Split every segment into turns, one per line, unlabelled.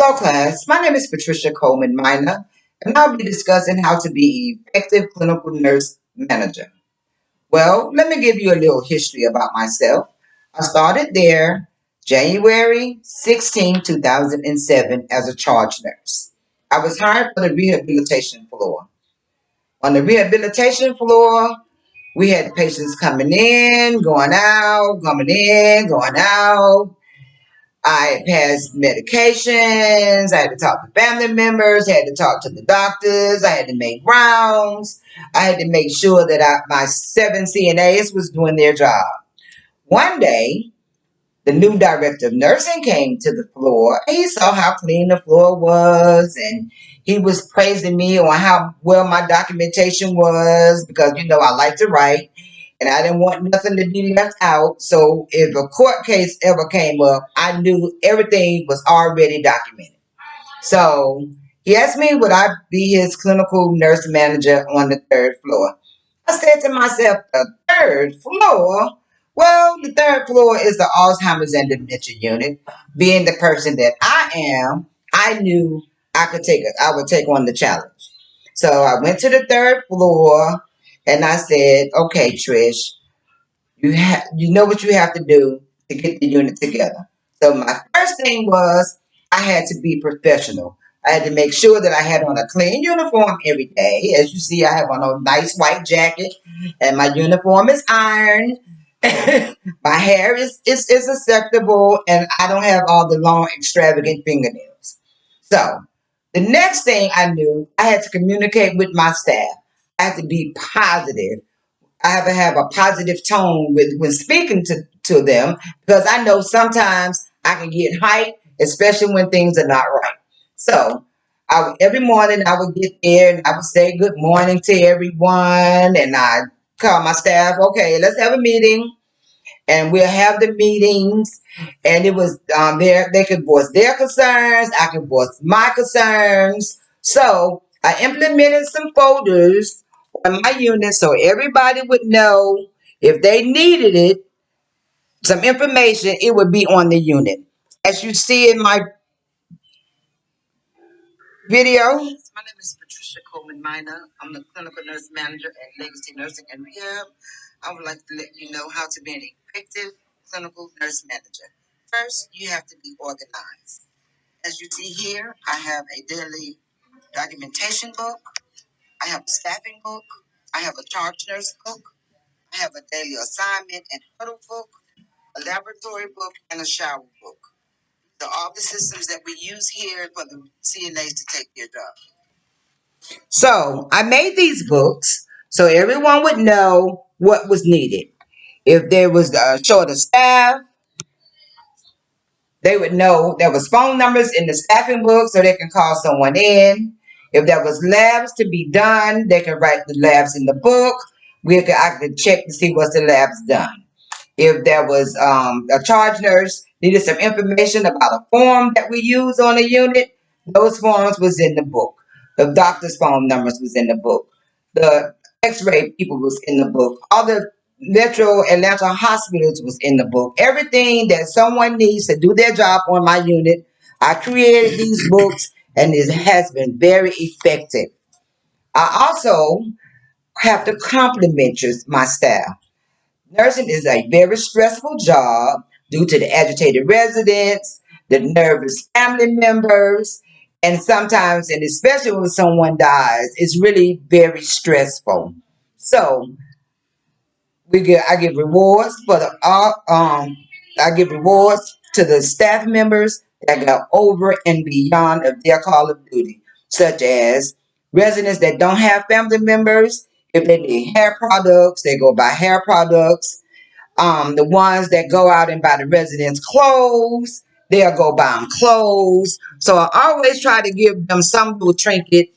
Hello, class. My name is Patricia Coleman Minor, and I'll be discussing how to be an effective clinical nurse manager. Well, let me give you a little history about myself. I started there January 16, 2007 as a charge nurse. I was hired for the rehabilitation floor. On the rehabilitation floor, we had patients coming in, going out, coming in, going out. I passed medications. I had to talk to family members. I had to talk to the doctors. I had to make rounds. I had to make sure that my 7 CNAs was doing their job. One day, the new director of nursing came to the floor. He saw how clean the floor was, and he was praising me on how well my documentation was because I like to write and I didn't want nothing to be left out. So if a court case ever came up, I knew everything was already documented. So he asked me would I be his clinical nurse manager on the third floor. I said to myself, the third floor? Well, the third floor is the Alzheimer's and dementia unit. Being the person that I am, I knew I would take on the challenge. So I went to the third floor and I said, okay, Trish, you know what you have to do to get the unit together. So my first thing was I had to be professional. I had to make sure that I had on a clean uniform every day. As you see, I have on a nice white jacket and my uniform is ironed. My hair is acceptable and I don't have all the long extravagant fingernails. So the next thing I knew, I had to communicate with my staff. I had to be positive. I have to have a positive tone with when speaking to them because I know sometimes I can get hyped, especially when things are not right. So every morning I would get there and I would say good morning to everyone and I call my staff, okay, let's have a meeting and we'll have the meetings and it was they could voice their concerns, I could voice my concerns. So I implemented some folders on my unit so everybody would know if they needed it, some information, it would be on the unit. As you see in my video, my name is Patricia Coleman Minor. I'm the clinical nurse manager at Legacy Nursing and Rehab. I would like to let you know how to be an effective clinical nurse manager. First, you have to be organized. As you see here, I have a daily documentation book. I have a staffing book. I have a charge nurse book. I have a daily assignment and huddle book, a laboratory book, and a shower book. So all the systems that we use here for the CNAs to take their job. So I made these books so everyone would know what was needed. If there was a short of staff, they would know there was phone numbers in the staffing book so they can call someone in. If there was labs to be done, they can write the labs in the book. I could check to see what's the labs done. If there was a charge nurse needed some information about a form that we use on a unit, those forms was in the book. The doctor's phone numbers was in the book. The x-ray people was in the book. All the Metro Atlanta hospitals was in the book. Everything that someone needs to do their job on my unit, I created these books and it has been very effective. I also have to compliment my staff. Nursing is a very stressful job due to the agitated residents, the nervous family members, and sometimes, and especially when someone dies, it's really very stressful. So I give rewards for the I give rewards to the staff members that go over and beyond of their call of duty, such as residents that don't have family members. If they need hair products, they go buy hair products. The ones that go out and buy the residents clothes, they'll go buy them clothes. So I always try to give them some little trinket,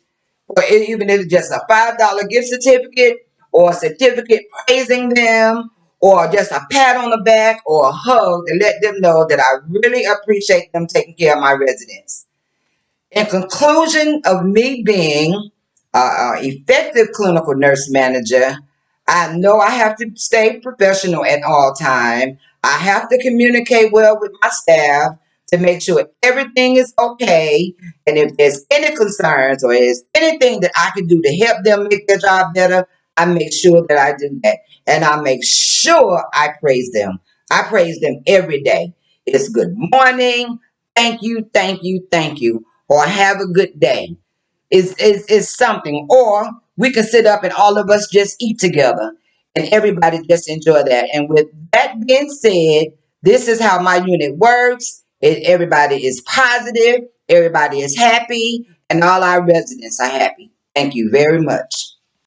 or even if it's just a $5 gift certificate or a certificate praising them or just a pat on the back or a hug to let them know that I really appreciate them taking care of my residents. In conclusion of me being an effective clinical nurse manager, I know I have to stay professional at all time. I have to communicate well with my staff to make sure everything is okay. And if there's any concerns or is anything that I can do to help them make their job better, I make sure that I do that. And I make sure I praise them. I praise them every day. It's good morning, thank you, thank you, thank you, or have a good day is something. Or we can sit up and all of us just eat together and everybody just enjoy that. And with that being said, this is how my unit works. Everybody is positive, everybody is happy, and all our residents are happy. Thank you very much.